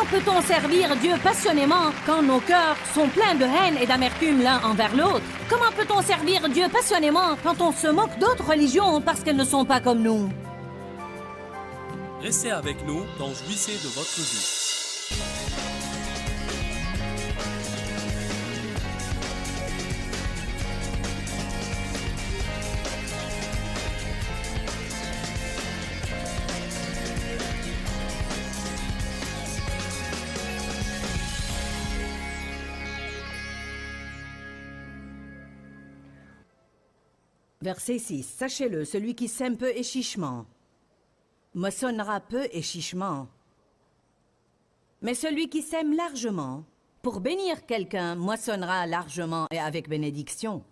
Comment peut-on servir Dieu passionnément quand nos cœurs sont pleins de haine et d'amertume l'un envers l'autre? Comment peut-on servir Dieu passionnément quand on se moque d'autres religions parce qu'elles ne sont pas comme nous? Restez avec nous dans Jouissez de votre vie. Verset 6. Sachez-le, celui qui sème peu et chichement moissonnera peu et chichement. Mais celui qui sème largement, pour bénir quelqu'un, moissonnera largement et avec bénédiction.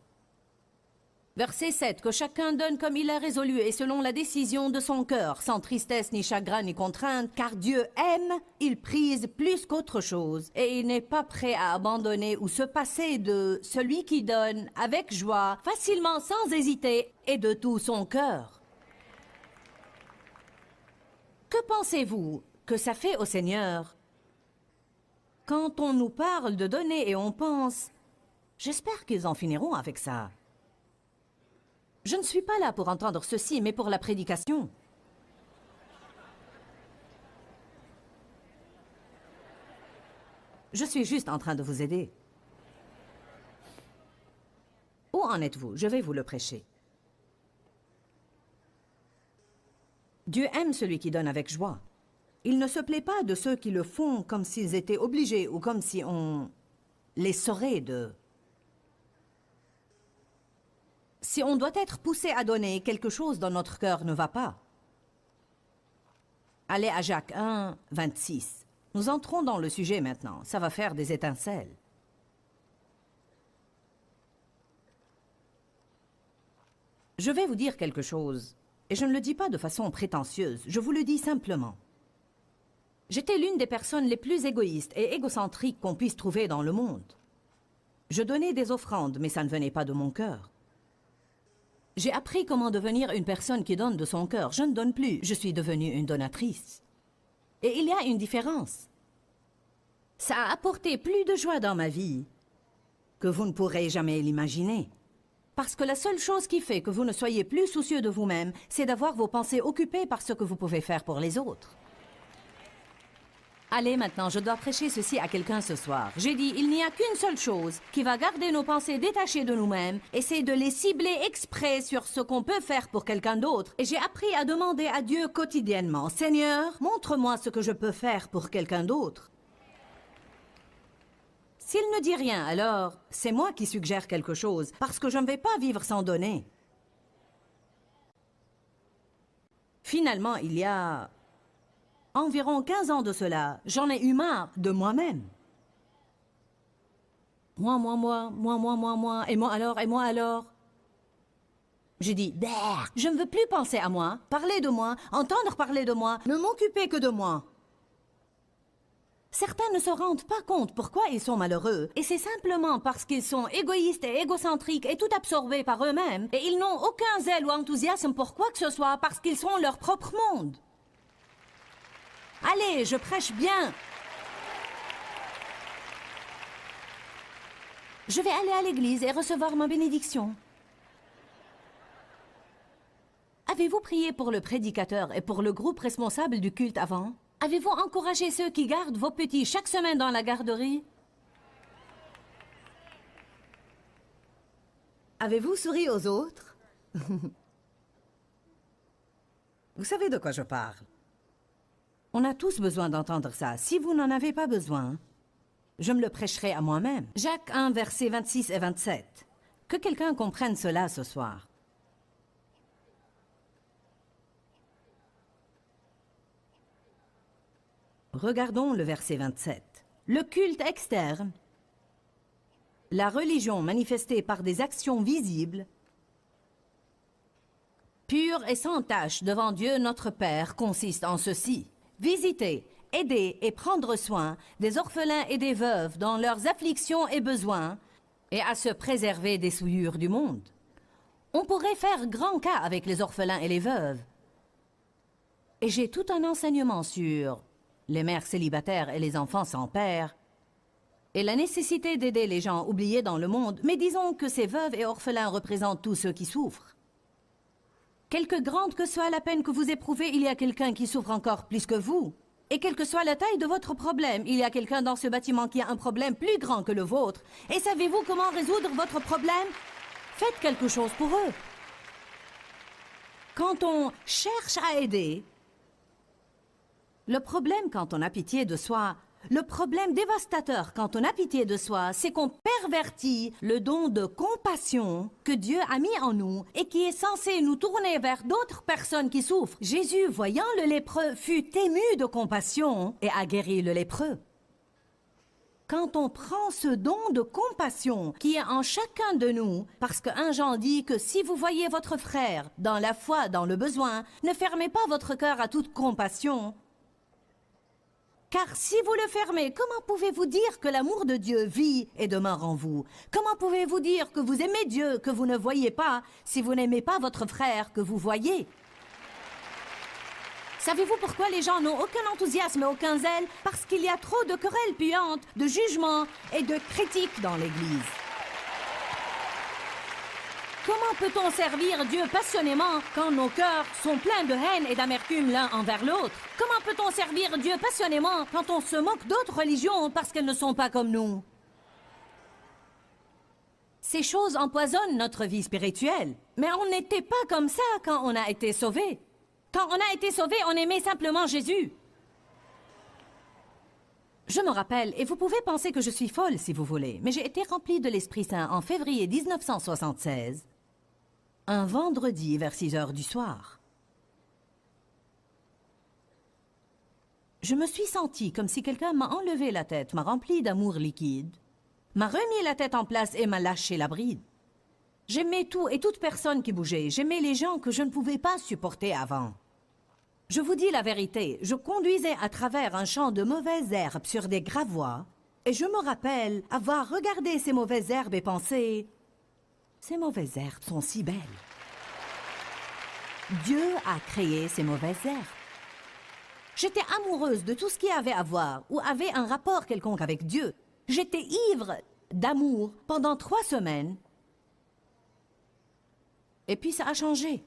Verset 7. Que chacun donne comme il a résolu et selon la décision de son cœur, sans tristesse, ni chagrin, ni contrainte, car Dieu aime, il prise plus qu'autre chose, et il n'est pas prêt à abandonner ou se passer de celui qui donne avec joie, facilement, sans hésiter, et de tout son cœur. Que pensez-vous que ça fait au Seigneur quand on nous parle de donner et on pense « J'espère qu'ils en finiront avec ça ». Je ne suis pas là pour entendre ceci, mais pour la prédication. Je suis juste en train de vous aider. Où en êtes-vous? Je vais vous le prêcher. Dieu aime celui qui donne avec joie. Il ne se plaît pas de ceux qui le font comme s'ils étaient obligés ou comme si on les saurait de... Si on doit être poussé à donner, quelque chose dans notre cœur ne va pas. Allez à Jacques 1, 26. Nous entrons dans le sujet maintenant. Ça va faire des étincelles. Je vais vous dire quelque chose, et je ne le dis pas de façon prétentieuse, je vous le dis simplement. J'étais l'une des personnes les plus égoïstes et égocentriques qu'on puisse trouver dans le monde. Je donnais des offrandes, mais ça ne venait pas de mon cœur. J'ai appris comment devenir une personne qui donne de son cœur. Je ne donne plus, je suis devenue une donatrice. Et il y a une différence. Ça a apporté plus de joie dans ma vie que vous ne pourrez jamais l'imaginer. Parce que la seule chose qui fait que vous ne soyez plus soucieux de vous-même, c'est d'avoir vos pensées occupées par ce que vous pouvez faire pour les autres. Allez, maintenant, je dois prêcher ceci à quelqu'un ce soir. J'ai dit, il n'y a qu'une seule chose qui va garder nos pensées détachées de nous-mêmes, et c'est de les cibler exprès sur ce qu'on peut faire pour quelqu'un d'autre. Et j'ai appris à demander à Dieu quotidiennement, « Seigneur, montre-moi ce que je peux faire pour quelqu'un d'autre. » S'il ne dit rien, alors c'est moi qui suggère quelque chose, parce que je ne vais pas vivre sans donner. Finalement, il y a environ 15 ans de cela, j'en ai eu marre de moi-même. Moi, et moi alors. J'ai dit, je ne veux plus penser à moi, parler de moi, entendre parler de moi, ne m'occuper que de moi. Certains ne se rendent pas compte pourquoi ils sont malheureux, et c'est simplement parce qu'ils sont égoïstes et égocentriques et tout absorbés par eux-mêmes, et ils n'ont aucun zèle ou enthousiasme pour quoi que ce soit parce qu'ils sont leur propre monde. Allez, je prêche bien. Je vais aller à l'église et recevoir ma bénédiction. Avez-vous prié pour le prédicateur et pour le groupe responsable du culte avant? Avez-vous encouragé ceux qui gardent vos petits chaque semaine dans la garderie? Avez-vous souri aux autres? Vous savez de quoi je parle. On a tous besoin d'entendre ça. Si vous n'en avez pas besoin, je me le prêcherai à moi-même. Jacques 1, versets 26 et 27. Que quelqu'un comprenne cela ce soir. Regardons le verset 27. Le culte externe, la religion manifestée par des actions visibles, pure et sans tache devant Dieu notre Père, consiste en ceci. Visiter, aider et prendre soin des orphelins et des veuves dans leurs afflictions et besoins, et à se préserver des souillures du monde. On pourrait faire grand cas avec les orphelins et les veuves. Et j'ai tout un enseignement sur les mères célibataires et les enfants sans père, et la nécessité d'aider les gens oubliés dans le monde, mais disons que ces veuves et orphelins représentent tous ceux qui souffrent. Quelque grande que soit la peine que vous éprouvez, il y a quelqu'un qui souffre encore plus que vous. Et quelle que soit la taille de votre problème, il y a quelqu'un dans ce bâtiment qui a un problème plus grand que le vôtre. Et savez-vous comment résoudre votre problème? Faites quelque chose pour eux. Quand on cherche à aider, le problème quand on a pitié de soi, le problème dévastateur quand on a pitié de soi, c'est qu'on pervertit le don de compassion que Dieu a mis en nous et qui est censé nous tourner vers d'autres personnes qui souffrent. Jésus, voyant le lépreux, fut ému de compassion et a guéri le lépreux. Quand on prend ce don de compassion qui est en chacun de nous, parce que 1 Jean dit que si vous voyez votre frère dans la foi, dans le besoin, ne fermez pas votre cœur à toute compassion. Car si vous le fermez, comment pouvez-vous dire que l'amour de Dieu vit et demeure en vous? Comment pouvez-vous dire que vous aimez Dieu que vous ne voyez pas si vous n'aimez pas votre frère que vous voyez? Savez-vous pourquoi les gens n'ont aucun enthousiasme et aucun zèle? Parce qu'il y a trop de querelles puantes, de jugements et de critiques dans l'Église. Comment peut-on servir Dieu passionnément quand nos cœurs sont pleins de haine et d'amertume l'un envers l'autre? Comment peut-on servir Dieu passionnément quand on se moque d'autres religions parce qu'elles ne sont pas comme nous? Ces choses empoisonnent notre vie spirituelle. Mais on n'était pas comme ça quand on a été sauvés. Quand on a été sauvés, on aimait simplement Jésus. Je me rappelle, et vous pouvez penser que je suis folle si vous voulez, mais j'ai été remplie de l'Esprit Saint en février 1976, un vendredi vers 6 heures du soir. Je me suis sentie comme si quelqu'un m'a enlevé la tête, m'a remplie d'amour liquide, m'a remis la tête en place et m'a lâché la bride. J'aimais tout et toute personne qui bougeait. J'aimais les gens que je ne pouvais pas supporter avant. Je vous dis la vérité, je conduisais à travers un champ de mauvaises herbes sur des gravois, et je me rappelle avoir regardé ces mauvaises herbes et pensé, ces mauvaises herbes sont si belles. Dieu a créé ces mauvaises herbes. J'étais amoureuse de tout ce qui avait à voir ou avait un rapport quelconque avec Dieu. J'étais ivre d'amour pendant 3 semaines. Et puis ça a changé.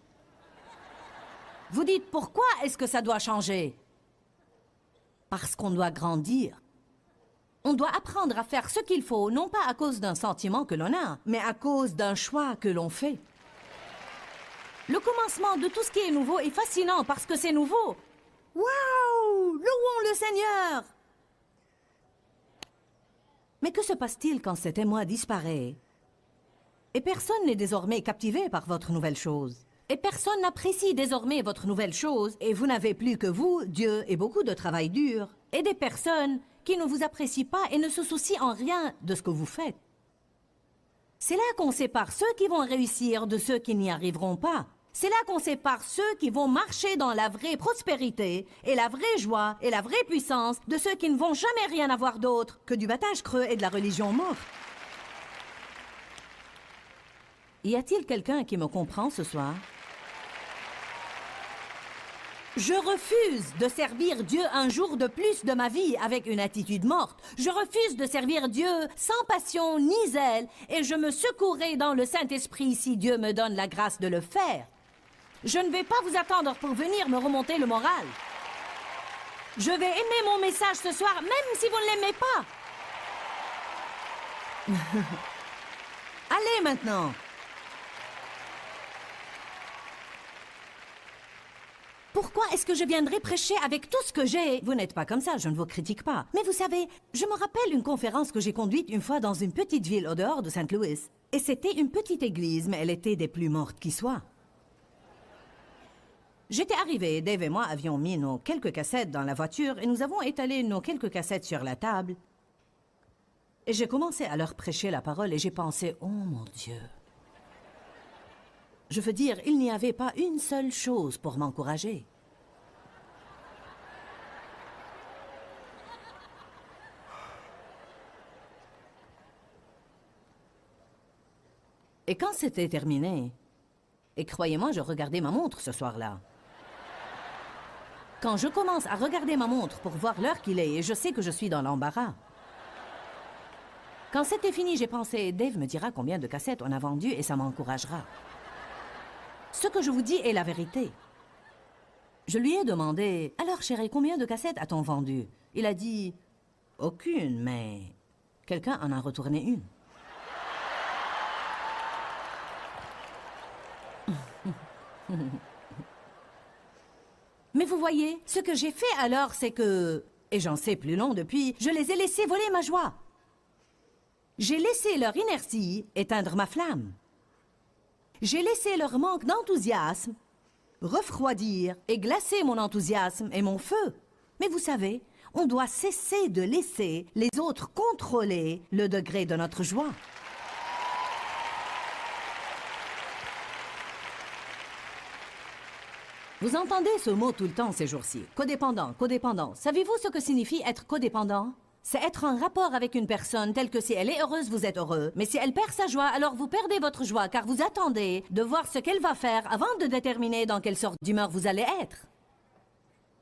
Vous dites, pourquoi est-ce que ça doit changer? Parce qu'on doit grandir. On doit apprendre à faire ce qu'il faut, non pas à cause d'un sentiment que l'on a, mais à cause d'un choix que l'on fait. Le commencement de tout ce qui est nouveau est fascinant parce que c'est nouveau. Waouh! Louons le Seigneur! Mais que se passe-t-il quand cet émoi disparaît? Et personne n'est désormais captivé par votre nouvelle chose. Et personne n'apprécie désormais votre nouvelle chose. Et vous n'avez plus que vous, Dieu et beaucoup de travail dur. Et des personnes qui ne vous apprécient pas et ne se soucient en rien de ce que vous faites. C'est là qu'on sépare ceux qui vont réussir de ceux qui n'y arriveront pas. C'est là qu'on sépare ceux qui vont marcher dans la vraie prospérité et la vraie joie et la vraie puissance de ceux qui ne vont jamais rien avoir d'autre que du battage creux et de la religion morte. Y a-t-il quelqu'un qui me comprend ce soir? Je refuse de servir Dieu un jour de plus de ma vie avec une attitude morte. Je refuse de servir Dieu sans passion ni zèle et je me secourrai dans le Saint-Esprit si Dieu me donne la grâce de le faire. Je ne vais pas vous attendre pour venir me remonter le moral. Je vais aimer mon message ce soir, même si vous ne l'aimez pas. Allez maintenant. Pourquoi est-ce que je viendrais prêcher avec tout ce que j'ai? Vous n'êtes pas comme ça, je ne vous critique pas. Mais vous savez, je me rappelle une conférence que j'ai conduite une fois dans une petite ville au dehors de Saint Louis. Et c'était une petite église, mais elle était des plus mortes qui soient. J'étais arrivée, Dave et moi avions mis nos quelques cassettes dans la voiture et nous avons étalé nos quelques cassettes sur la table. Et j'ai commencé à leur prêcher la parole et j'ai pensé, oh mon Dieu. Je veux dire, il n'y avait pas une seule chose pour m'encourager. Et quand c'était terminé, et croyez-moi, je regardais ma montre ce soir-là. Quand je commence à regarder ma montre pour voir l'heure qu'il est, et je sais que je suis dans l'embarras. Quand c'était fini, j'ai pensé, Dave me dira combien de cassettes on a vendues et ça m'encouragera. Ce que je vous dis est la vérité. Je lui ai demandé, alors chérie, combien de cassettes a-t-on vendu? Il a dit, aucune, mais quelqu'un en a retourné une. Mais vous voyez, ce que j'ai fait alors, c'est que, et j'en sais plus long depuis, je les ai laissés voler ma joie. J'ai laissé leur inertie éteindre ma flamme. J'ai laissé leur manque d'enthousiasme refroidir et glacer mon enthousiasme et mon feu. Mais vous savez, on doit cesser de laisser les autres contrôler le degré de notre joie. Vous entendez ce mot tout le temps ces jours-ci. Codépendant, codépendant. Savez-vous ce que signifie être codépendant? C'est être en rapport avec une personne telle que si elle est heureuse, vous êtes heureux. Mais si elle perd sa joie, alors vous perdez votre joie, car vous attendez de voir ce qu'elle va faire avant de déterminer dans quelle sorte d'humeur vous allez être.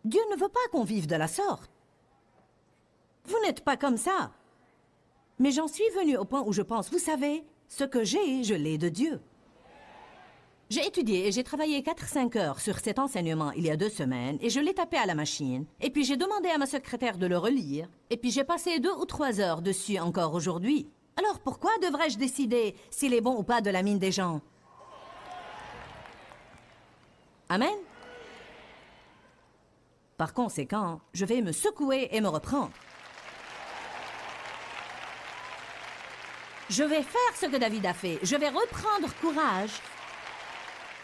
Dieu ne veut pas qu'on vive de la sorte. Vous n'êtes pas comme ça. Mais j'en suis venue au point où je pense, vous savez, ce que j'ai, je l'ai de Dieu. J'ai étudié et j'ai travaillé 4-5 heures sur cet enseignement il y a 2 semaines et je l'ai tapé à la machine. Et puis j'ai demandé à ma secrétaire de le relire. Et puis j'ai passé 2 ou 3 heures dessus encore aujourd'hui. Alors pourquoi devrais-je décider s'il est bon ou pas de la mine des gens? Amen? Par conséquent, je vais me secouer et me reprendre. Je vais faire ce que David a fait. Je vais reprendre courage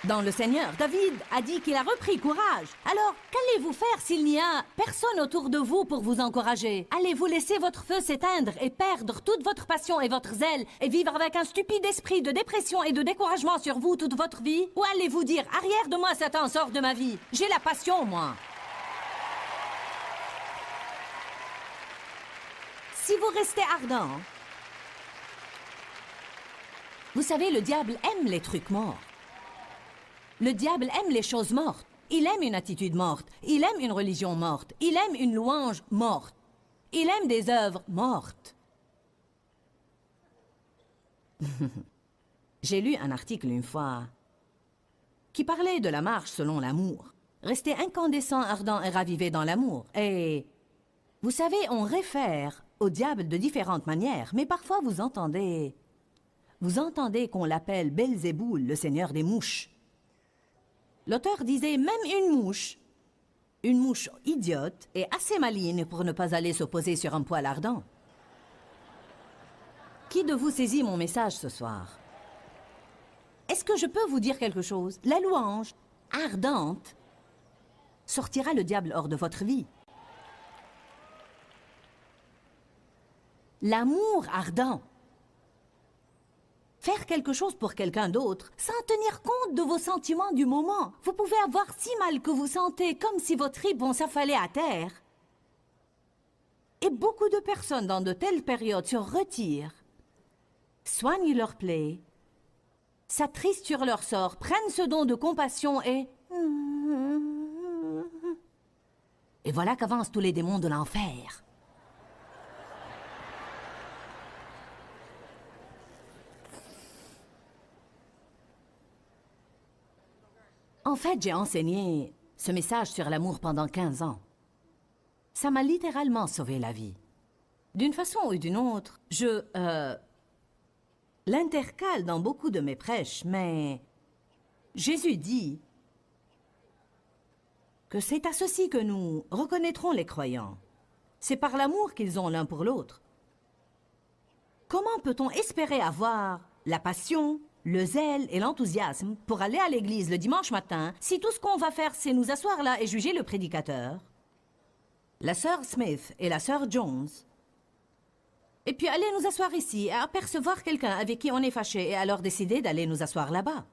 dans le Seigneur. David a dit qu'il a repris courage. Alors, qu'allez-vous faire s'il n'y a personne autour de vous pour vous encourager? Allez-vous laisser votre feu s'éteindre et perdre toute votre passion et votre zèle et vivre avec un stupide esprit de dépression et de découragement sur vous toute votre vie? Ou allez-vous dire, arrière de moi, Satan, sors de ma vie. J'ai la passion, moi. Si vous restez ardent, vous savez, le diable aime les trucs morts. Le diable aime les choses mortes. Il aime une attitude morte. Il aime une religion morte. Il aime une louange morte. Il aime des œuvres mortes. J'ai lu un article une fois qui parlait de la marche selon l'amour. Rester incandescent, ardent et ravivé dans l'amour. Et vous savez, on réfère au diable de différentes manières, mais parfois vous entendez qu'on l'appelle Belzéboul, le seigneur des mouches. L'auteur disait même une mouche idiote et assez maligne pour ne pas aller se poser sur un poêle ardent. Qui de vous saisit mon message ce soir? Est-ce que je peux vous dire quelque chose? La louange ardente sortira le diable hors de votre vie. L'amour ardent. Faire quelque chose pour quelqu'un d'autre, sans tenir compte de vos sentiments du moment. Vous pouvez avoir si mal que vous sentez comme si vos tripes vont s'affaler à terre. Et beaucoup de personnes dans de telles périodes se retirent, soignent leurs plaies, s'attristent sur leur sort, prennent ce don de compassion et voilà qu'avancent tous les démons de l'enfer. En fait, j'ai enseigné ce message sur l'amour pendant 15 ans. Ça m'a littéralement sauvé la vie. D'une façon ou d'une autre, je l'intercale dans beaucoup de mes prêches, mais Jésus dit que c'est à ceci que nous reconnaîtrons les croyants. C'est par l'amour qu'ils ont l'un pour l'autre. Comment peut-on espérer avoir la passion, le zèle et l'enthousiasme pour aller à l'église le dimanche matin si tout ce qu'on va faire c'est nous asseoir là et juger le prédicateur, la sœur Smith et la sœur Jones, et puis aller nous asseoir ici et apercevoir quelqu'un avec qui on est fâché et alors décider d'aller nous asseoir là-bas?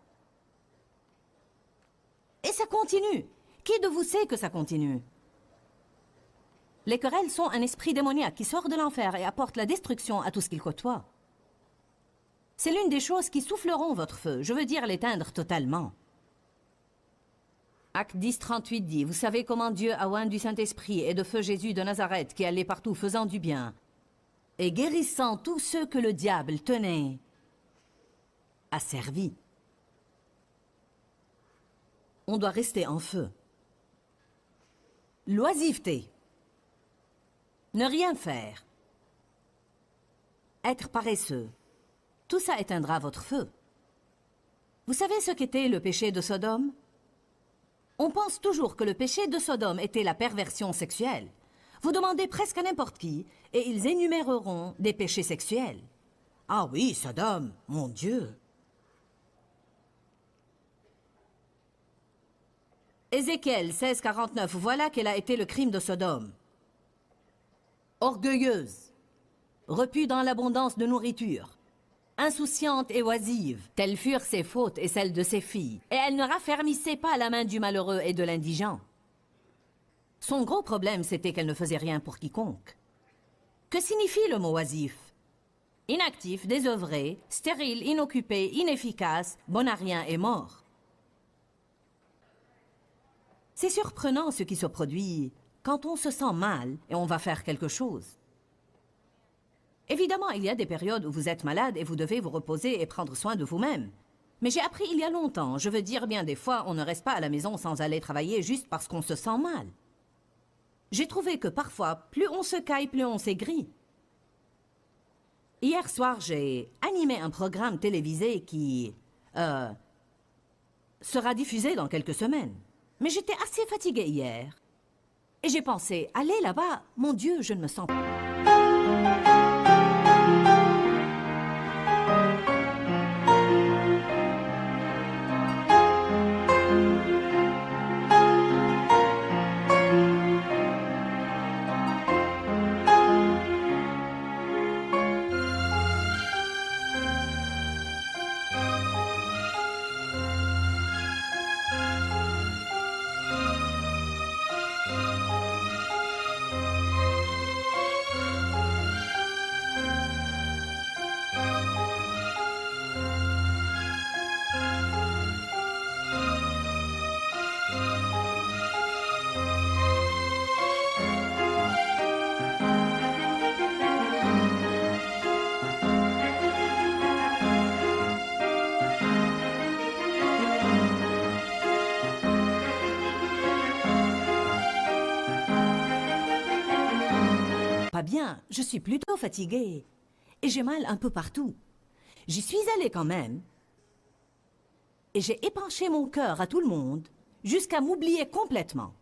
Et ça continue. Qui de vous sait que ça continue? Les querelles sont un esprit démoniaque qui sort de l'enfer et apporte la destruction à tout ce qu'il côtoie. C'est l'une des choses qui souffleront votre feu, je veux dire l'éteindre totalement. Acte 10, 38 dit, vous savez comment Dieu a oint du Saint-Esprit et de feu Jésus de Nazareth qui allait partout faisant du bien et guérissant tous ceux que le diable tenait asservis. On doit rester en feu. L'oisiveté. Ne rien faire. Être paresseux. Tout ça éteindra votre feu. Vous savez ce qu'était le péché de Sodome? On pense toujours que le péché de Sodome était la perversion sexuelle. Vous demandez presque à n'importe qui, et ils énuméreront des péchés sexuels. Ah oui, Sodome, mon Dieu! Ézéchiel 16, 49, voilà quel a été le crime de Sodome. Orgueilleuse, repue dans l'abondance de nourriture, insouciante et oisive, telles furent ses fautes et celles de ses filles, et elle ne raffermissait pas la main du malheureux et de l'indigent. Son gros problème, c'était qu'elle ne faisait rien pour quiconque. Que signifie le mot oisif? Inactif, désœuvré, stérile, inoccupé, inefficace, bon à rien et mort. C'est surprenant ce qui se produit quand on se sent mal et on va faire quelque chose. Évidemment, il y a des périodes où vous êtes malade et vous devez vous reposer et prendre soin de vous-même. Mais j'ai appris il y a longtemps, je veux dire bien des fois, on ne reste pas à la maison sans aller travailler juste parce qu'on se sent mal. J'ai trouvé que parfois, plus on se caille, plus on s'aigrit. Hier soir, j'ai animé un programme télévisé qui sera diffusé dans quelques semaines. Mais j'étais assez fatiguée hier. Et j'ai pensé, aller là-bas, mon Dieu, je ne me sens pas. Pas bien, je suis plutôt fatiguée. Et j'ai mal un peu partout. J'y suis allée quand même. Et j'ai épanché mon cœur à tout le monde, jusqu'à m'oublier complètement.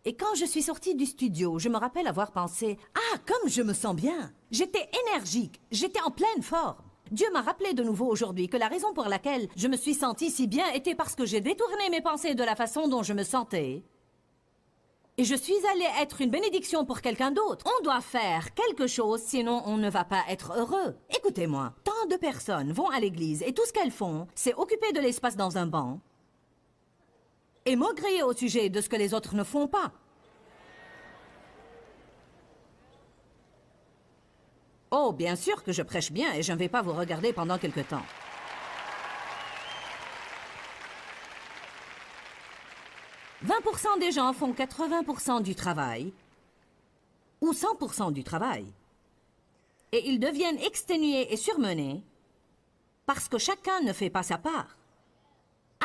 Et quand je suis sortie du studio, je me rappelle avoir pensé « Ah, comme je me sens bien !» J'étais énergique, j'étais en pleine forme. Dieu m'a rappelé de nouveau aujourd'hui que la raison pour laquelle je me suis sentie si bien était parce que j'ai détourné mes pensées de la façon dont je me sentais. Et je suis allée être une bénédiction pour quelqu'un d'autre. On doit faire quelque chose, sinon on ne va pas être heureux. Écoutez-moi, tant de personnes vont à l'église et tout ce qu'elles font, c'est occuper de l'espace dans un banc et maugréer au sujet de ce que les autres ne font pas. Oh, bien sûr que je prêche bien et je ne vais pas vous regarder pendant quelque temps. « 20% des gens font 80% du travail, ou 100% du travail, et ils deviennent exténués et surmenés parce que chacun ne fait pas sa part.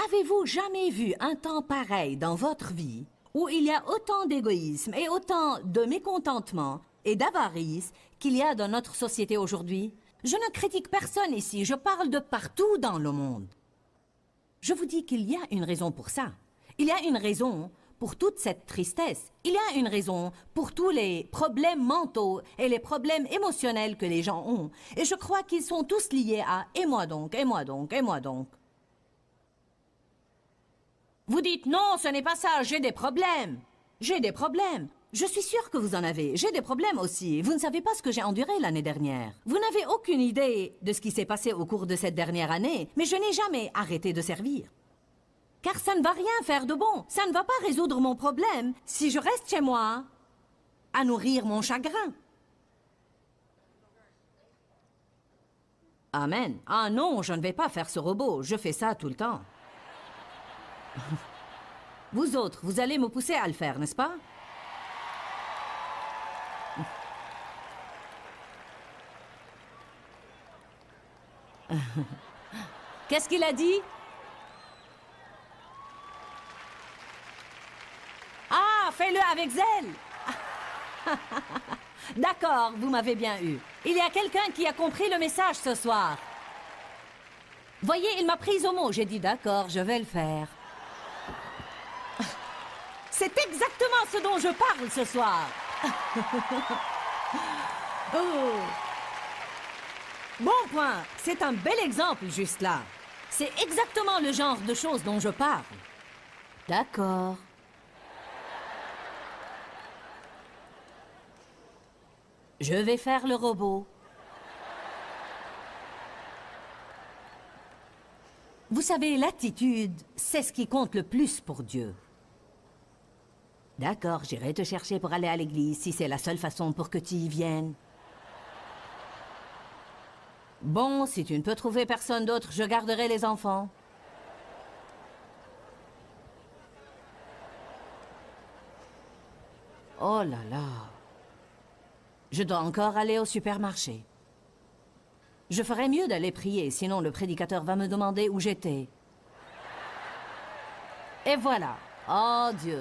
Avez-vous jamais vu un temps pareil dans votre vie où il y a autant d'égoïsme et autant de mécontentement et d'avarice qu'il y a dans notre société aujourd'hui? Je ne critique personne ici, je parle de partout dans le monde. Je vous dis qu'il y a une raison pour ça. Il y a une raison pour toute cette tristesse. Il y a une raison pour tous les problèmes mentaux et les problèmes émotionnels que les gens ont. Et je crois qu'ils sont tous liés à « et moi donc, et moi donc, et moi donc ». Vous dites « Non, ce n'est pas ça, j'ai des problèmes ». J'ai des problèmes. Je suis sûre que vous en avez. J'ai des problèmes aussi. Vous ne savez pas ce que j'ai enduré l'année dernière. Vous n'avez aucune idée de ce qui s'est passé au cours de cette dernière année, mais je n'ai jamais arrêté de servir. Car ça ne va rien faire de bon. Ça ne va pas résoudre mon problème si je reste chez moi à nourrir mon chagrin. Amen. Ah non, je ne vais pas faire ce robot. Je fais ça tout le temps. Vous autres, vous allez me pousser à le faire, n'est-ce pas? Qu'est-ce qu'il a dit? Ah, fais-le avec zèle! D'accord, vous m'avez bien eu. Il y a quelqu'un qui a compris le message ce soir. Voyez, il m'a prise au mot. J'ai dit d'accord, je vais le faire. C'est exactement ce dont je parle ce soir. Oh. Bon point, c'est un bel exemple juste là. C'est exactement le genre de choses dont je parle. D'accord. Je vais faire le robot. Vous savez, l'attitude, c'est ce qui compte le plus pour Dieu. D'accord, j'irai te chercher pour aller à l'église si c'est la seule façon pour que tu y viennes. Bon, si tu ne peux trouver personne d'autre, je garderai les enfants. Oh là là. Je dois encore aller au supermarché. Je ferais mieux d'aller prier, sinon le prédicateur va me demander où j'étais. Et voilà. Oh Dieu.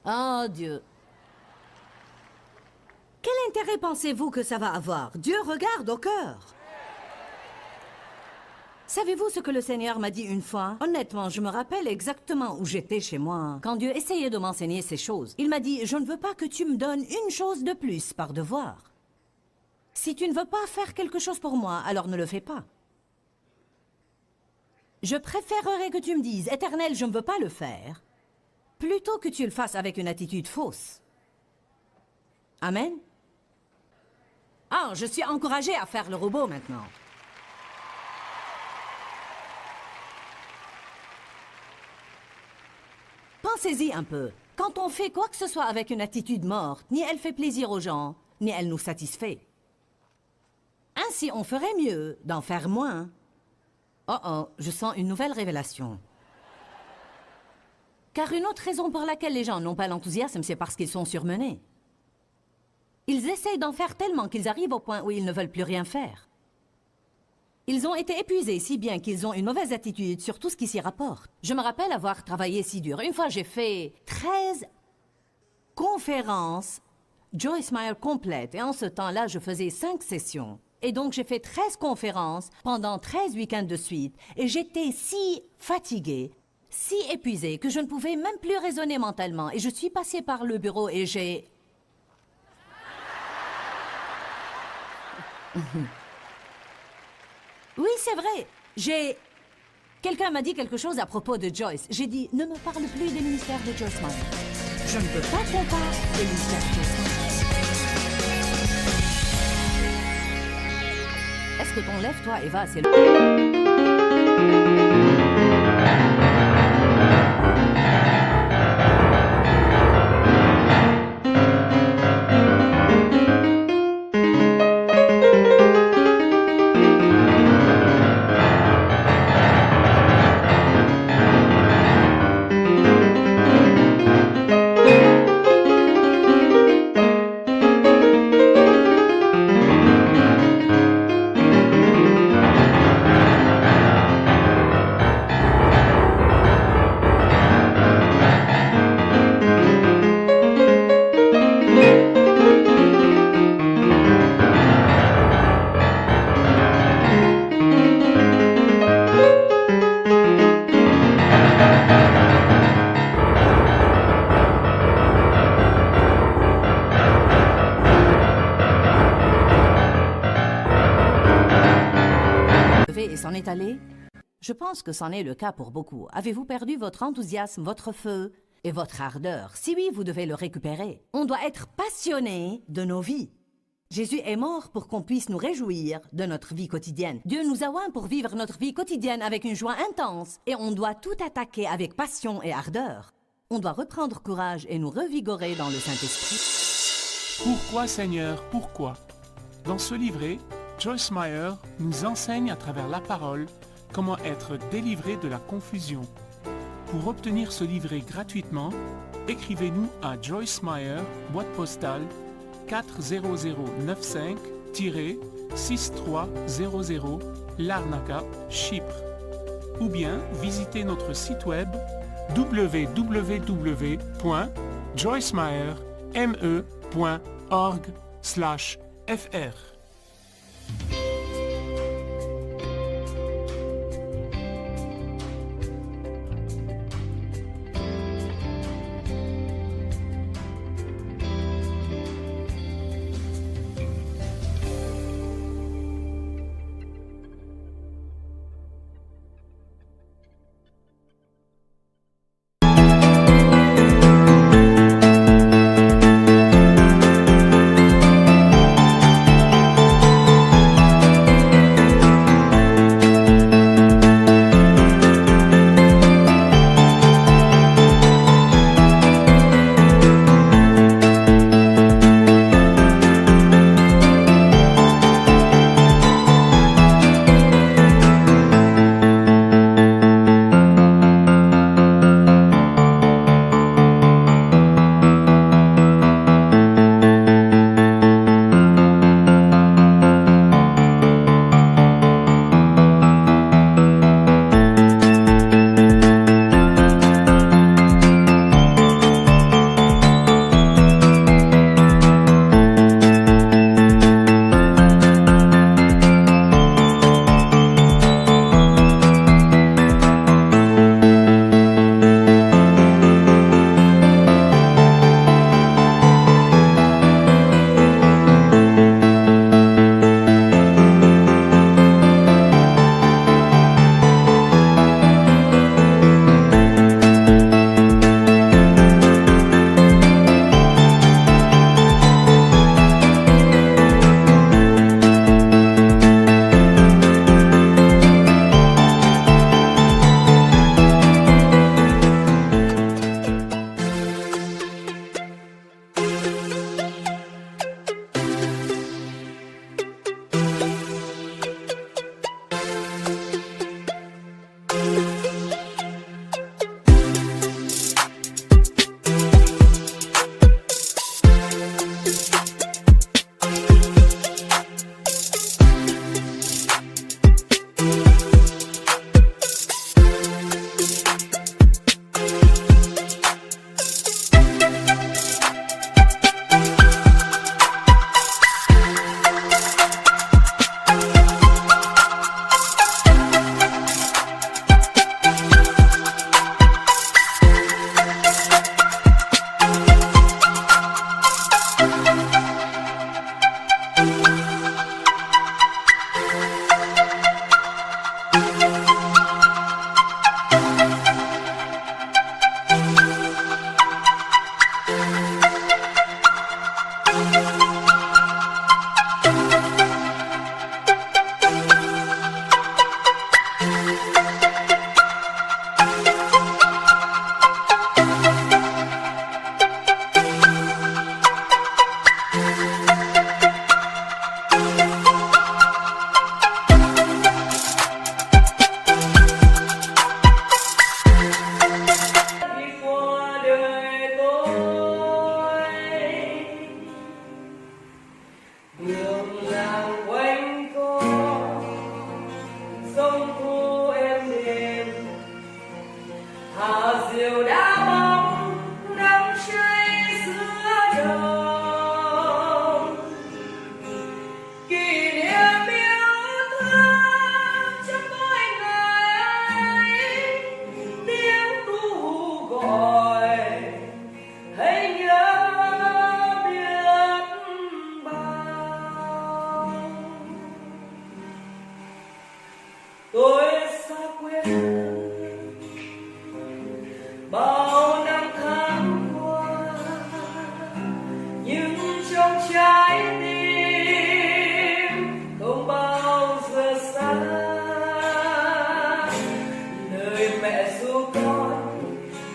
Oh Dieu. Quel intérêt pensez-vous que ça va avoir? Dieu regarde au cœur. Savez-vous ce que le Seigneur m'a dit une fois? Honnêtement, je me rappelle exactement où j'étais chez moi, quand Dieu essayait de m'enseigner ces choses. Il m'a dit, je ne veux pas que tu me donnes une chose de plus par devoir. Si tu ne veux pas faire quelque chose pour moi, alors ne le fais pas. Je préférerais que tu me dises, Éternel, je ne veux pas le faire, plutôt que tu le fasses avec une attitude fausse. Amen? Ah, je suis encouragée à faire le robot maintenant. Pensez-y un peu. Quand on fait quoi que ce soit avec une attitude morte, ni elle fait plaisir aux gens, ni elle nous satisfait. Ainsi, on ferait mieux d'en faire moins. Oh oh, je sens une nouvelle révélation. Car une autre raison pour laquelle les gens n'ont pas l'enthousiasme, c'est parce qu'ils sont surmenés. Ils essayent d'en faire tellement qu'ils arrivent au point où ils ne veulent plus rien faire. Ils ont été épuisés si bien qu'ils ont une mauvaise attitude sur tout ce qui s'y rapporte. Je me rappelle avoir travaillé si dur. Une fois, j'ai fait 13 conférences Joyce Meyer complètes. Et en ce temps-là, je faisais 5 sessions. Et donc, j'ai fait 13 conférences pendant 13 week-ends de suite. Et j'étais si fatiguée, si épuisée, que je ne pouvais même plus raisonner mentalement. Et je suis passée par le bureau et j'ai... Oui, c'est vrai. Quelqu'un m'a dit quelque chose à propos de Joyce. J'ai dit, ne me parle plus des ministères de Joyce Meyer. Je ne peux pas qu'on parle des ministères de Joyce Meyer. Est-ce que ton lève-toi, Eva, c'est le... et s'en est allé? Je pense que c'en est le cas pour beaucoup. Avez-vous perdu votre enthousiasme, votre feu et votre ardeur? Si oui, vous devez le récupérer. On doit être passionné de nos vies. Jésus est mort pour qu'on puisse nous réjouir de notre vie quotidienne. Dieu nous a oints pour vivre notre vie quotidienne avec une joie intense. Et on doit tout attaquer avec passion et ardeur. On doit reprendre courage et nous revigorer dans le Saint-Esprit. Pourquoi, Seigneur, pourquoi? Dans ce livret, Joyce Meyer nous enseigne à travers la parole comment être délivré de la confusion. Pour obtenir ce livret gratuitement, écrivez-nous à Joyce Meyer, boîte postale 40095-6300 Larnaca, Chypre. Ou bien visitez notre site web www.joycemeyer.org/fr.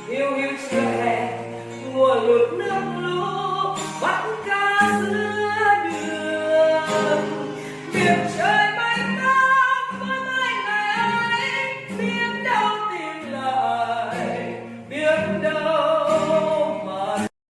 hiu hiu chưa hè mùa lụt nước lũ vắt